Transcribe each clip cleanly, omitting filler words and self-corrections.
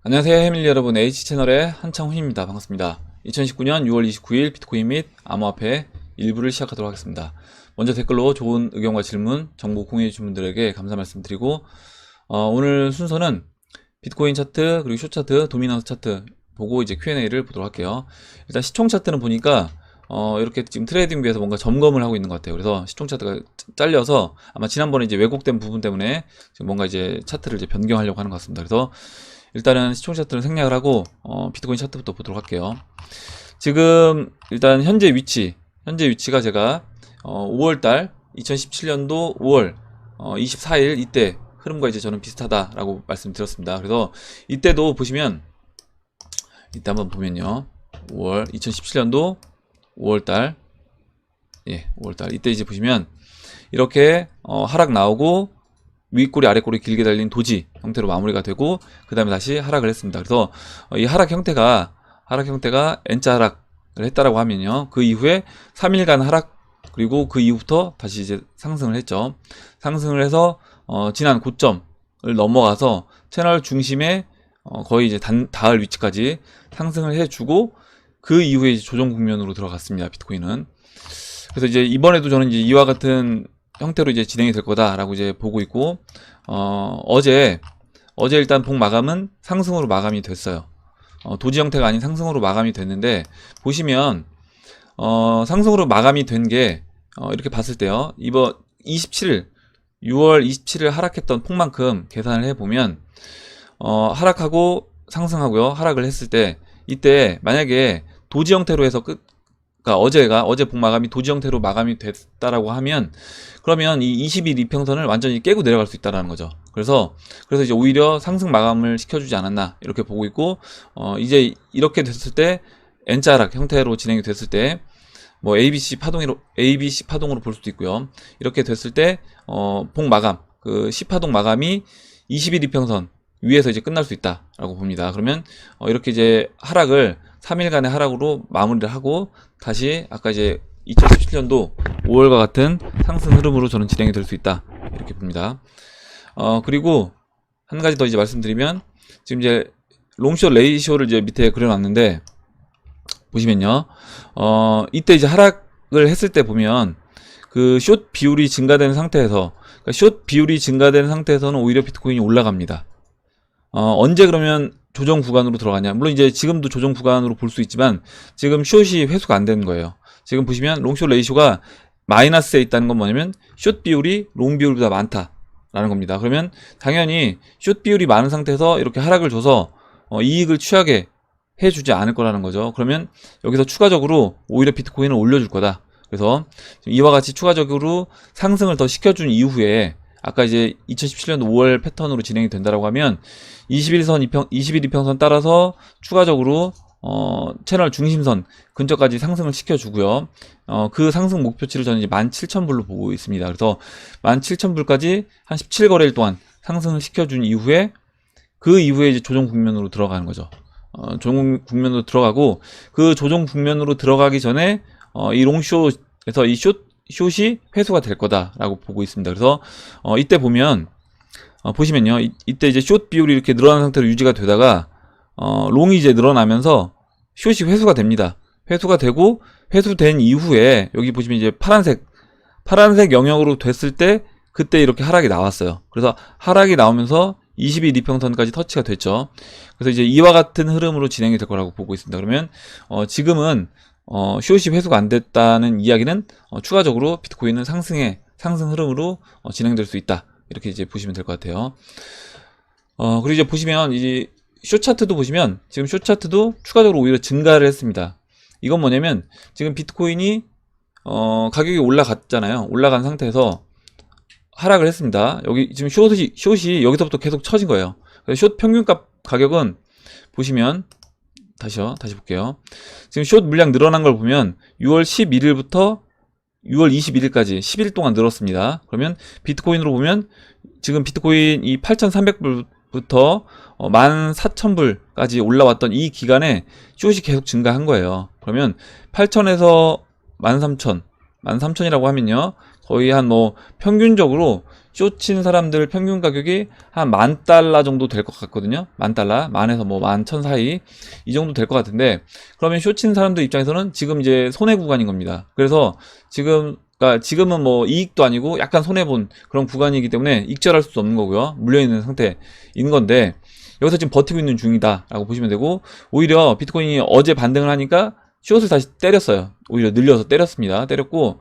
안녕하세요 해밀리 여러분, H채널의 한창훈입니다. 반갑습니다. 2019년 6월 29일 비트코인 및 암호화폐 일부를 시작하도록 하겠습니다. 먼저 댓글로 좋은 의견과 질문, 정보 공유해 주신 분들에게 감사 말씀드리고, 오늘 순서는 비트코인 차트, 그리고 숏 차트, 도미넌스 차트 보고 이제 Q&A를 보도록 할게요. 일단 시총 차트는 보니까 이렇게 지금 트레이딩 뷰에서 뭔가 점검을 하고 있는 것 같아요. 그래서 시총 차트가 잘려서 아마 지난번에 이제 왜곡된 부분 때문에 지금 뭔가 이제 차트를 이제 변경하려고 하는 것 같습니다. 그래서 일단은 시총 차트는 생략을 하고 비트코인 차트부터 보도록 할게요. 지금 일단 현재 위치가 제가 5월달 2017년도 5월 24일 이때 흐름과 이제 저는 비슷하다라고 말씀드렸습니다. 그래서 이때도 보시면, 이때 한번 보면요, 2017년도 5월달, 5월달 이때 이제 보시면 이렇게 하락 나오고 윗꼬리 아랫꼬리 길게 달린 도지 형태로 마무리가 되고, 그 다음에 다시 하락을 했습니다. 그래서 이 하락 형태가 N자 하락을 했다라고 하면요, 그 이후에 3일간 하락, 그리고 그 이후부터 다시 이제 상승을 했죠. 상승을 해서 지난 고점을 넘어가서 채널 중심에 거의 이제 닿을 위치까지 상승을 해주고, 그 이후에 이제 조정 국면으로 들어갔습니다. 비트코인은. 그래서 이제 이번에도 저는 이제 이와 같은 형태로 이제 진행이 될 거다라고 이제 보고 있고, 어제 일단 봉 마감은 상승으로 마감이 됐어요. 도지 형태가 아닌 상승으로 마감이 됐는데, 보시면 상승으로 마감이 된 게 이렇게 봤을 때요, 이번 6월 27일 하락했던 폭만큼 계산을 해보면 하락하고 상승하고요, 하락을 했을 때, 이때 만약에 도지 형태로 해서 그러니까 어제 봉 마감이 도지 형태로 마감이 됐다라고 하면, 그러면 이 20일 이평선을 완전히 깨고 내려갈 수 있다라는 거죠. 그래서 이제 오히려 상승 마감을 시켜주지 않았나 이렇게 보고 있고, 이제 이렇게 됐을 때 N자 하락 형태로 진행이 됐을 때 뭐 ABC 파동으로 볼 수도 있고요. 이렇게 됐을 때 봉 마감, 그 10파동 마감이 20일 이평선 위에서 이제 끝날 수 있다라고 봅니다. 그러면 이렇게 이제 하락을 3일간의 하락으로 마무리를 하고, 다시 아까 이제 2017년도 5월과 같은 상승 흐름으로 저는 진행이 될 수 있다 이렇게 봅니다. 그리고 한 가지 더 이제 말씀드리면, 지금 이제 롱숏 레이시오를 이제 밑에 그려놨는데, 보시면요, 이때 이제 하락을 했을 때 보면 그 숏 비율이 증가되는 상태에서, 그러니까 숏 비율이 증가되는 상태에서는 오히려 비트코인이 올라갑니다. 언제 그러면 조정 구간으로 들어가냐? 물론 이제 지금도 조정 구간으로 볼 수 있지만, 지금 숏이 회수가 안 되는 거예요. 지금 보시면 롱숏 레이쇼가 마이너스에 있다는 건 뭐냐면 숏 비율이 롱 비율보다 많다라는 겁니다. 그러면 당연히 숏 비율이 많은 상태에서 이렇게 하락을 줘서 이익을 취하게 해주지 않을 거라는 거죠. 그러면 여기서 추가적으로 오히려 비트코인을 올려줄 거다. 그래서 이와 같이 추가적으로 상승을 더 시켜준 이후에, 아까 이제 2017년 5월 패턴으로 진행이 된다라고 하면 21일 이평선 따라서 추가적으로 채널 중심선 근처까지 상승을 시켜주고요. 그 상승 목표치를 저는 이제 17,000불로 보고 있습니다. 그래서 17,000불까지 한 17거래일 동안 상승을 시켜준 이후에, 그 이후에 이제 조정 국면으로 들어가는 거죠. 조정 국면으로 들어가고, 그 조정 국면으로 들어가기 전에 이 롱숏에서 이 숏이 회수가 될 거다라고 보고 있습니다. 그래서 이때 보면 보시면요, 이때 이제 숏 비율이 이렇게 늘어난 상태로 유지가 되다가 롱이 이제 늘어나면서 숏이 회수가 됩니다. 회수가 되고, 회수된 이후에 여기 보시면 이제 파란색 영역으로 됐을 때, 그때 이렇게 하락이 나왔어요. 그래서 하락이 나오면서 20일 이평선까지 터치가 됐죠. 그래서 이제 이와 같은 흐름으로 진행이 될 거라고 보고 있습니다. 그러면 지금은 숏이 회수가 안 됐다는 이야기는 추가적으로 비트코인은 상승 흐름으로 진행될 수 있다, 이렇게 이제 보시면 될 것 같아요. 그리고 이제 보시면 이제 숏 차트도 보시면, 지금 숏 차트도 추가적으로 오히려 증가를 했습니다. 이건 뭐냐면, 지금 비트코인이 가격이 올라갔잖아요. 올라간 상태에서 하락을 했습니다. 여기 지금 숏이 여기서부터 계속 쳐진 거예요. 그래서 숏 평균값 가격은 보시면, 다시 볼게요. 지금 숏 물량 늘어난 걸 보면 6월 11일부터 6월 21일까지 10일 동안 늘었습니다. 그러면 비트코인으로 보면 지금 비트코인 이 8,300불부터 14,000불까지 올라왔던 이 기간에 숏이 계속 증가한 거예요. 그러면 8,000에서 13,000이라고 하면요, 거의 한 뭐 평균적으로 숏친 사람들 평균 가격이 한 $10,000 정도 될 것 같거든요. $10,000, 만에서 뭐 11,000 사이 이 정도 될 것 같은데, 그러면 숏친 사람들 입장에서는 지금 이제 손해 구간인 겁니다. 그래서 지금은 뭐 이익도 아니고 약간 손해본 그런 구간이기 때문에 익절할 수 없는 거고요. 물려있는 상태인 건데, 여기서 지금 버티고 있는 중이다 라고 보시면 되고, 오히려 비트코인이 어제 반등을 하니까 숏을 다시 때렸어요. 오히려 늘려서 때렸고,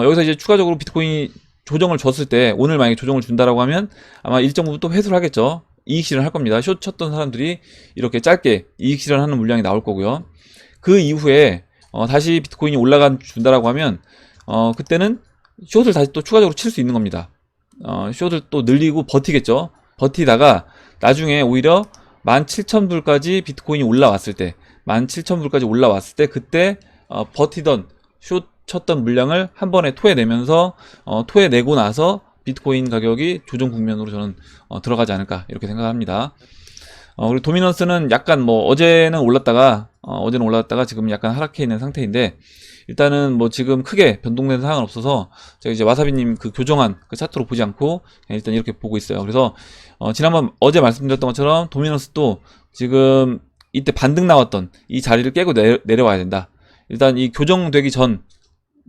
여기서 이제 추가적으로 비트코인이 조정을 줬을 때, 오늘 만약에 조정을 준다라고 하면 아마 일정 부분 또 회수를 하겠죠. 이익 실현할 겁니다. 숏 쳤던 사람들이 이렇게 짧게 이익 실현하는 물량이 나올 거고요. 그 이후에 다시 비트코인이 준다라고 하면 그때는 숏을 다시 또 추가적으로 칠 수 있는 겁니다. 숏을 또 늘리고 버티겠죠. 버티다가 나중에 오히려 17,000불까지 비트코인이 올라왔을 때, 17,000불까지 올라왔을 때 그때 버티던 숏 쳤던 물량을 한 번에 토해내면서 토해내고 나서 비트코인 가격이 조정 국면으로 저는 들어가지 않을까 이렇게 생각합니다. 그리고 도미넌스는 약간 뭐 어제는 올랐다가 지금 약간 하락해 있는 상태인데, 일단은 뭐 지금 크게 변동된 상황은 없어서 제가 이제 와사비님 그 교정한 그 차트로 보지 않고 그냥 일단 이렇게 보고 있어요. 그래서 어제 말씀드렸던 것처럼 도미넌스도 지금 이때 반등 나왔던 이 자리를 깨고 내려와야 된다. 일단 이 교정되기 전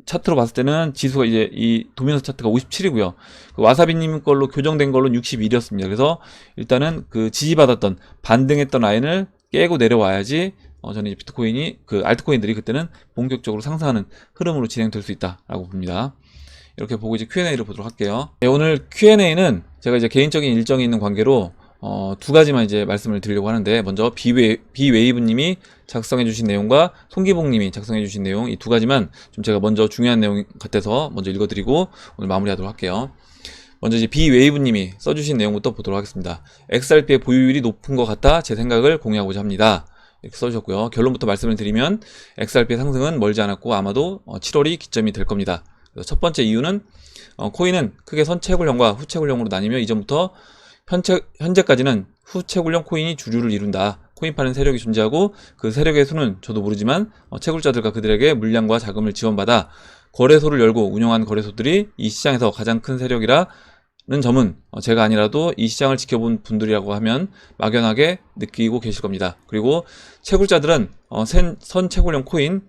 차트로 봤을 때는 지수가 이제 이 도미넌스 차트가 57이고요. 그 와사비님 걸로 교정된 걸로는 61이었습니다. 그래서 일단은 그 지지받았던 반등했던 라인을 깨고 내려와야지 저는 이제 비트코인이 그 알트코인들이 그때는 본격적으로 상승하는 흐름으로 진행될 수 있다라고 봅니다. 이렇게 보고 이제 Q&A를 보도록 할게요. 네, 오늘 Q&A는 제가 이제 개인적인 일정이 있는 관계로 두 가지만 이제 말씀을 드리려고 하는데, 먼저 비웨이브님이 작성해 주신 내용과 송기봉님이 작성해 주신 내용, 이 두 가지만 좀 제가 먼저 중요한 내용 같아서 먼저 읽어드리고 오늘 마무리하도록 할게요. 먼저 이제 비웨이브님이 써주신 내용부터 보도록 하겠습니다. XRP의 보유율이 높은 것 같아 제 생각을 공유하고자 합니다. 이렇게 써주셨고요. 결론부터 말씀을 드리면 XRP의 상승은 멀지 않았고 아마도 7월이 기점이 될 겁니다. 그래서 첫 번째 이유는 코인은 크게 선채굴형과 후채굴형으로 나뉘며 이전부터 현재까지는 후채굴형 코인이 주류를 이룬다. 코인 파는 세력이 존재하고 그 세력의 수는 저도 모르지만 채굴자들과 그들에게 물량과 자금을 지원받아 거래소를 열고 운영한 거래소들이 이 시장에서 가장 큰 세력이라는 점은 제가 아니라도 이 시장을 지켜본 분들이라고 하면 막연하게 느끼고 계실 겁니다. 그리고 채굴자들은 선채굴형 코인,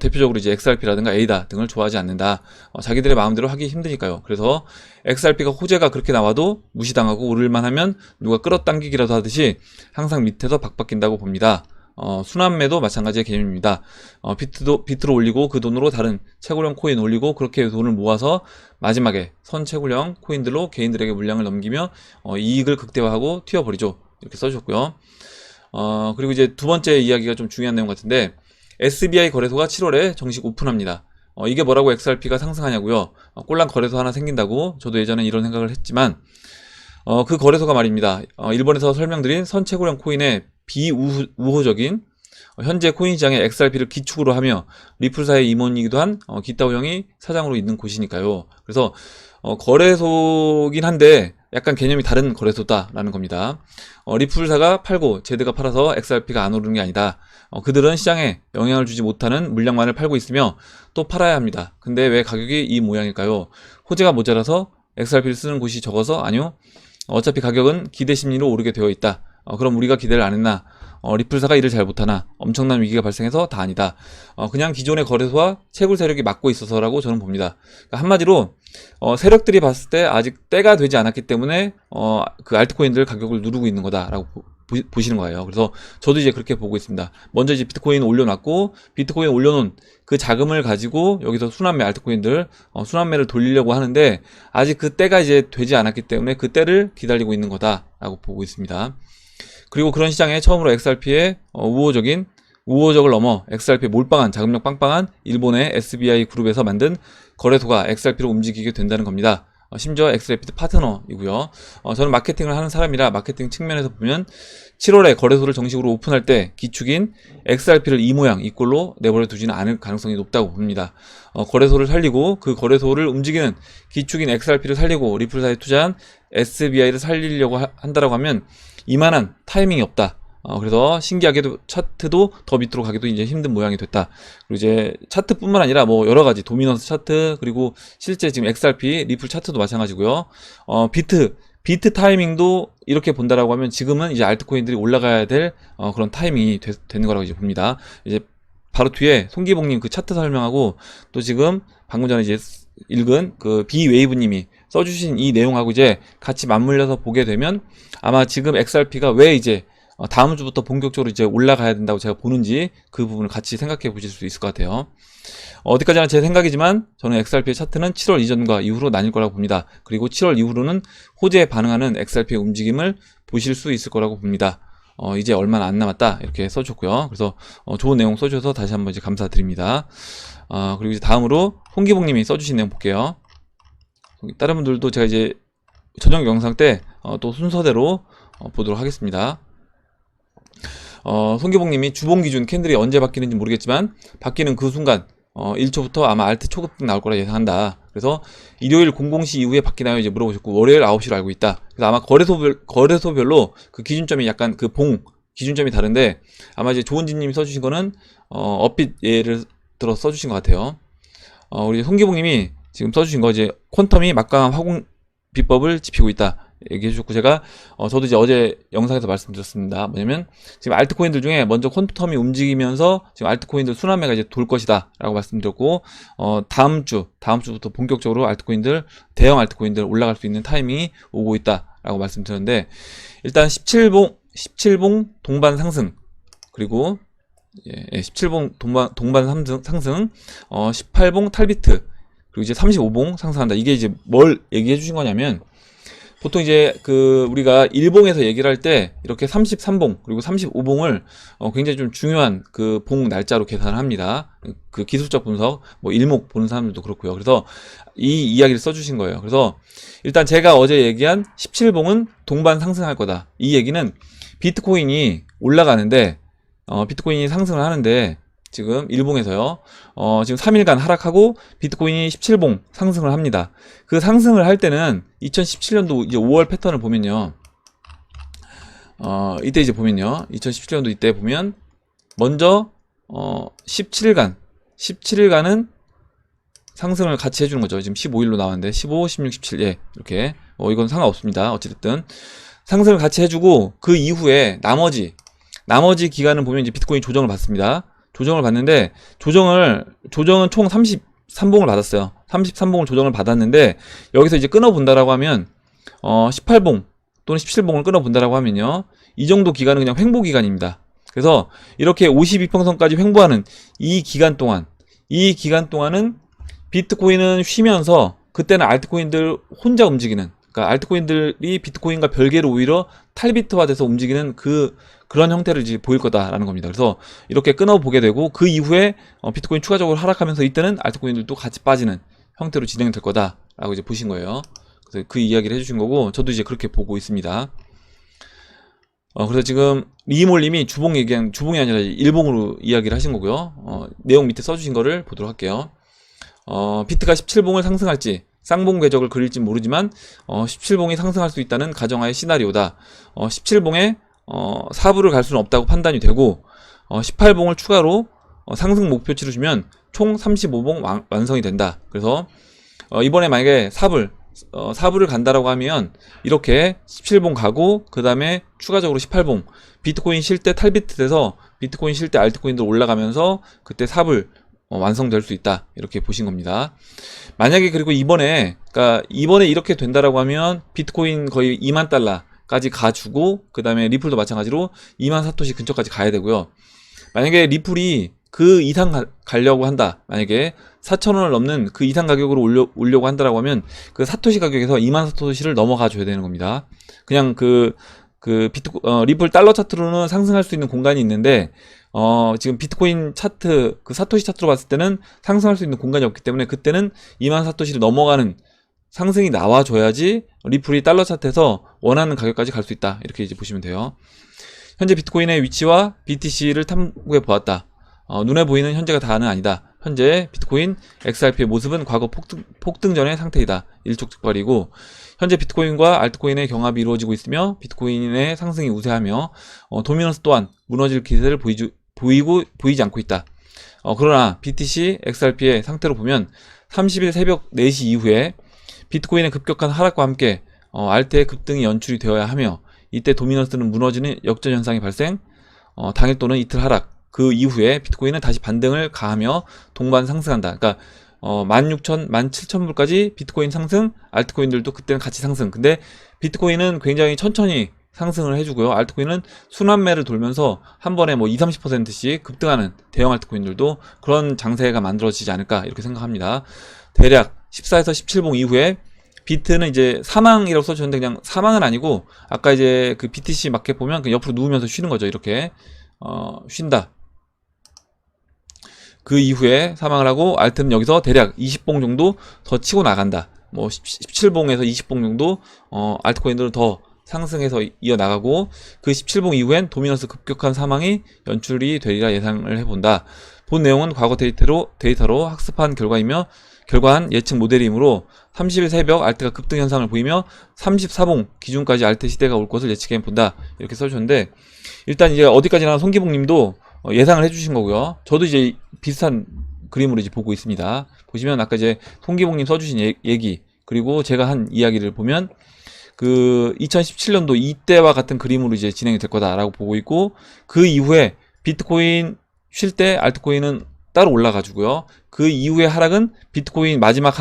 대표적으로 이제 XRP라든가 에이다 등을 좋아하지 않는다. 자기들의 마음대로 하기 힘드니까요. 그래서 XRP가 호재가 그렇게 나와도 무시당하고 오를만 하면 누가 끌어당기기라도 하듯이 항상 밑에서 박박낀다고 봅니다. 순환매도 마찬가지의 개념입니다. 비트로 올리고 그 돈으로 다른 채굴형 코인 올리고 그렇게 돈을 모아서 마지막에 선채굴형 코인들로 개인들에게 물량을 넘기며 이익을 극대화하고 튀어버리죠. 이렇게 써주셨고요. 그리고 이제 두 번째 이야기가 좀 중요한 내용 같은데, SBI 거래소가 7월에 정식 오픈합니다. 이게 뭐라고 XRP가 상승하냐고요? 꼴랑 거래소 하나 생긴다고 저도 예전에 이런 생각을 했지만 그 거래소가 말입니다. 일본에서 설명드린 선채굴형 코인의 비우호적인 현재 코인 시장의 XRP를 기축으로 하며 리플사의 임원이기도 한 기타오 형이 사장으로 있는 곳이니까요. 그래서 거래소긴 한데 약간 개념이 다른 거래소다라는 겁니다. 리플사가 팔고 제드가 팔아서 XRP가 안 오르는 게 아니다. 그들은 시장에 영향을 주지 못하는 물량만을 팔고 있으며 또 팔아야 합니다. 근데 왜 가격이 이 모양일까요? 호재가 모자라서 XRP를 쓰는 곳이 적어서? 아니요. 어차피 가격은 기대 심리로 오르게 되어 있다. 그럼 우리가 기대를 안 했나? 리플사가 일을 잘 못하나? 엄청난 위기가 발생해서 다 아니다. 그냥 기존의 거래소와 채굴 세력이 막고 있어서라고 저는 봅니다. 그러니까 한마디로 세력들이 봤을 때 아직 때가 되지 않았기 때문에 그 알트코인들 가격을 누르고 있는 거다라고 보시는 거예요. 그래서 저도 이제 그렇게 보고 있습니다. 먼저 이제 비트코인 올려놨고 비트코인 올려놓은 그 자금을 가지고 여기서 순환매 알트코인들 순환매를 돌리려고 하는데 아직 그 때가 이제 되지 않았기 때문에 그 때를 기다리고 있는 거다라고 보고 있습니다. 그리고 그런 시장에 처음으로 XRP의 우호적을 넘어 XRP 몰빵한 자금력 빵빵한 일본의 SBI 그룹에서 만든 거래소가 XRP로 움직이게 된다는 겁니다. 심지어 XRP도 파트너이고요. 저는 마케팅을 하는 사람이라 마케팅 측면에서 보면 7월에 거래소를 정식으로 오픈할 때 기축인 XRP를 이 모양 이 꼴로 내버려 두지는 않을 가능성이 높다고 봅니다. 거래소를 살리고 그 거래소를 움직이는 기축인 XRP를 살리고 리플사에 투자한 SBI를 살리려고 한다라고 하면 이만한 타이밍이 없다. 그래서 신기하게도 차트도 더 밑으로 가기도 이제 힘든 모양이 됐다. 그리고 이제 차트뿐만 아니라 뭐 여러 가지 도미넌스 차트, 그리고 실제 지금 XRP, 리플 차트도 마찬가지고요. 비트 타이밍도 이렇게 본다라고 하면 지금은 이제 알트코인들이 올라가야 될 그런 타이밍이 되는 거라고 이제 봅니다. 이제 바로 뒤에 송기봉님 그 차트 설명하고 또 지금 방금 전에 이제 읽은 그 비웨이브님이 써주신 이 내용하고 이제 같이 맞물려서 보게 되면 아마 지금 XRP가 왜 이제 다음 주부터 본격적으로 이제 올라가야 된다고 제가 보는지 그 부분을 같이 생각해 보실 수 있을 것 같아요. 어디까지나 제 생각이지만 저는 XRP의 차트는 7월 이전과 이후로 나뉠 거라고 봅니다. 그리고 7월 이후로는 호재에 반응하는 XRP의 움직임을 보실 수 있을 거라고 봅니다. 이제 얼마 안 남았다 이렇게 써줬고요. 그래서 좋은 내용 써주셔서 다시 한번 이제 감사드립니다. 그리고 이제 다음으로 홍기봉님이 써주신 내용 볼게요. 다른 분들도 제가 이제 저녁 영상 때 또 순서대로 보도록 하겠습니다. 송기봉님이 주봉 기준 캔들이 언제 바뀌는지 모르겠지만 바뀌는 그 순간 1초부터 아마 알트 초급등 나올 거라 예상한다. 그래서 일요일 00시 이후에 바뀌나요? 이제 물어보셨고 월요일 9시로 알고 있다. 그래서 아마 거래소별로 그 기준점이 약간 그 기준점이 다른데 아마 이제 조은진님이 써주신 거는 업빛 예를 들어 써주신 것 같아요. 우리 송기봉님이 지금 써주신 거 이제 퀀텀이 막강한 화공 비법을 지피고 있다. 얘기해 주셨고 제가 저도 이제 어제 영상에서 말씀드렸습니다. 뭐냐면 지금 알트코인들 중에 먼저 퀀텀이 움직이면서 지금 알트코인들 순환매가 이제 돌 것이다 라고 말씀드렸고 다음 주부터 본격적으로 알트코인들 대형 알트코인들 올라갈 수 있는 타이밍이 오고 있다 라고 말씀드렸는데 일단 17봉 동반 상승 그리고 17봉 동반 상승 18봉 탈비트 그리고 이제 35봉 상승한다. 이게 이제 뭘 얘기해 주신 거냐면 보통 이제 우리가 일봉에서 얘기를 할 때 이렇게 33봉 그리고 35봉을 굉장히 좀 중요한 그 봉 날짜로 계산을 합니다. 그 기술적 분석 뭐 일목 보는 사람들도 그렇고요. 그래서 이 이야기를 써주신 거예요. 그래서 일단 제가 어제 얘기한 17봉은 동반 상승할 거다. 이 얘기는 비트코인이 올라가는데 비트코인이 상승을 하는데 지금 일봉에서요. 지금 3일간 하락하고 비트코인이 17봉 상승을 합니다. 그 상승을 할 때는 2017년도 이제 5월 패턴을 보면요. 이때 이제 보면요. 2017년도 이때 보면 먼저 17일간은 상승을 같이 해주는 거죠. 지금 15일로 나왔는데 15, 16, 17 예, 이렇게 이건 상관없습니다. 어찌됐든 상승을 같이 해주고 그 이후에 나머지 기간을 보면 이제 비트코인 조정을 받습니다. 조정을 받는데 조정은 총 33봉을 받았어요. 33봉을 조정을 받았는데 여기서 이제 끊어본다라고 하면 18봉 또는 17봉을 끊어본다라고 하면요. 이 정도 기간은 그냥 횡보 기간입니다. 그래서 이렇게 52평선까지 횡보하는 이 기간 동안은 비트코인은 쉬면서 그때는 알트코인들 혼자 움직이는 그러니까 알트코인들이 비트코인과 별개로 오히려 탈비트화돼서 움직이는 그런 형태를 이제 보일 거다라는 겁니다. 그래서 이렇게 끊어보게 되고 그 이후에 비트코인 추가적으로 하락하면서 이때는 알트코인들도 같이 빠지는 형태로 진행될 거다라고 이제 보신 거예요. 그래서 그 이야기를 해주신 거고 저도 이제 그렇게 보고 있습니다. 그래서 지금 리몰님이 주봉이 아니라 일봉으로 이야기를 하신 거고요. 내용 밑에 써주신 거를 보도록 할게요. 비트가 17봉을 상승할지 쌍봉 궤적을 그릴지 모르지만 17봉이 상승할 수 있다는 가정하의 시나리오다. 17봉에 4부를 갈 수는 없다고 판단이 되고 18봉을 추가로 상승 목표치를 주면 총 35봉 완성이 된다. 그래서 이번에 만약에 4부를 간다라고 하면 이렇게 17봉 가고 그 다음에 추가적으로 18봉 비트코인 쉴 때 탈비트 돼서 비트코인 쉴 때 알트코인들 올라가면서 그때 4불 완성될 수 있다 이렇게 보신 겁니다. 만약에 그리고 이번에 이렇게 된다라고 하면 비트코인 거의 2만 달러까지 가주고 그 다음에 리플도 마찬가지로 2만 사토시 근처까지 가야 되고요. 만약에 리플이 그 이상 가려고 한다. 만약에 4,000원을 넘는 그 이상 가격으로 올려고 한다라고 하면 그 사토시 가격에서 2만 사토시를 넘어가 줘야 되는 겁니다. 그냥 리플 달러 차트로는 상승할 수 있는 공간이 있는데 지금 비트코인 차트 그 사토시 차트로 봤을 때는 상승할 수 있는 공간이 없기 때문에 그때는 2만 사토시를 넘어가는 상승이 나와줘야지 리플이 달러 차트에서 원하는 가격까지 갈 수 있다 이렇게 이제 보시면 돼요. 현재 비트코인의 위치와 BTC를 탐구해 보았다. 눈에 보이는 현재가 다는 아니다. 현재 비트코인 XRP의 모습은 과거 폭등 전의 상태이다. 일촉즉발이고 현재 비트코인과 알트코인의 경합이 이루어지고 있으며 비트코인의 상승이 우세하며 도미넌스 또한 무너질 기세를 보이지 않고 있다. 그러나 BTC, XRP의 상태로 보면 30일 새벽 4시 이후에 비트코인의 급격한 하락과 함께 알트의 급등이 연출이 되어야 하며 이때 도미넌스는 무너지는 역전 현상이 발생, 당일 또는 이틀 하락, 그 이후에 비트코인은 다시 반등을 가하며 동반 상승한다. 그러니까 16,000, 17,000불까지 비트코인 상승, 알트코인들도 그때는 같이 상승. 근데 비트코인은 굉장히 천천히 상승을 해주고요. 알트코인은 순환매를 돌면서 한 번에 뭐 20, 30%씩 급등하는 대형 알트코인들도 그런 장세가 만들어지지 않을까 이렇게 생각합니다. 대략 14에서 17봉 이후에 비트는 이제 사망이라고 써주셨는데 그냥 사망은 아니고 아까 이제 그 BTC 마켓 보면 그 옆으로 누우면서 쉬는 거죠. 이렇게 쉰다. 그 이후에 사망을 하고 알트는 여기서 대략 20봉 정도 더 치고 나간다. 뭐 17봉에서 20봉 정도 알트코인들은 더 상승해서 이어나가고 그 17봉 이후엔 도미넌스 급격한 사망이 연출이 되리라 예상을 해본다. 본 내용은 과거 데이터로 학습한 결과한 예측 모델이므로 30일 새벽 알트가 급등 현상을 보이며 34봉 기준까지 알트 시대가 올 것을 예측해 본다. 이렇게 써주셨는데 일단 이제 어디까지나 송기봉 님도 예상을 해주신 거고요. 저도 이제 비슷한 그림으로 이제 보고 있습니다. 보시면 아까 이제 송기봉 님 써주신 얘기 그리고 제가 한 이야기를 보면 그 2017년도 이때와 같은 그림으로 이제 진행이 될 거다라고 보고 있고 그 이후에 비트코인 쉴 때 알트코인은 따로 올라가지고요. 그 이후의 하락은 비트코인 마지막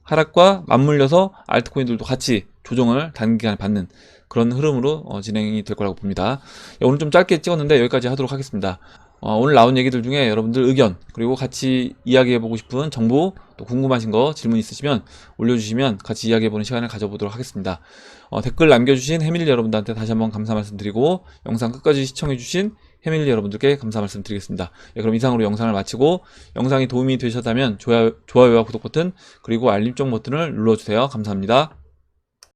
하락과 맞물려서 알트코인들도 같이 조정을 단기간에 받는 그런 흐름으로 진행이 될 거라고 봅니다. 오늘 좀 짧게 찍었는데 여기까지 하도록 하겠습니다. 오늘 나온 얘기들 중에 여러분들 의견 그리고 같이 이야기해보고 싶은 정보 또 궁금하신 거 질문 있으시면 올려주시면 같이 이야기해보는 시간을 가져보도록 하겠습니다. 댓글 남겨주신 해밀리 여러분들한테 다시 한번 감사 말씀드리고 영상 끝까지 시청해주신 해밀리 여러분들께 감사 말씀드리겠습니다. 그럼 이상으로 영상을 마치고 영상이 도움이 되셨다면 좋아요와 구독 버튼 그리고 알림종 버튼을 눌러주세요. 감사합니다.